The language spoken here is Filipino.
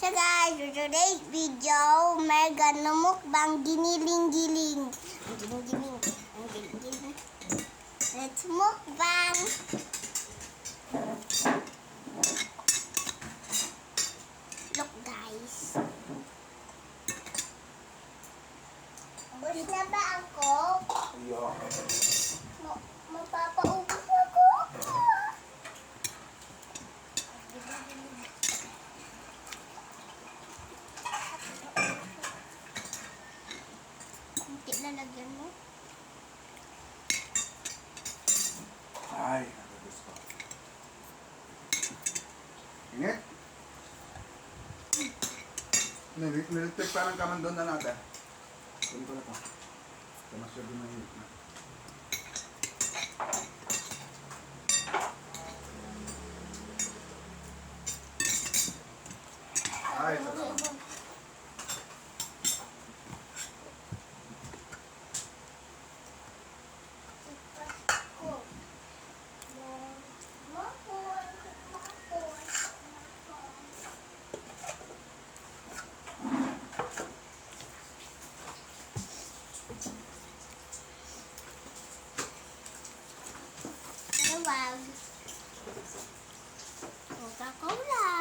So guys, for today's video, may gano mukbang giniling-giling. Ang giling-giling. Ang giling-giling. Let's mukbang! Look guys. Ubus na ba ako? Mapapaubos ako. Kunti na lagyan mo. Ay, nagagos ko. Init? Nilitik pa ng kaman doon na natin. Doon ko na pa. Masyado na init na. Ay, sarap. Wag. Coca-Cola.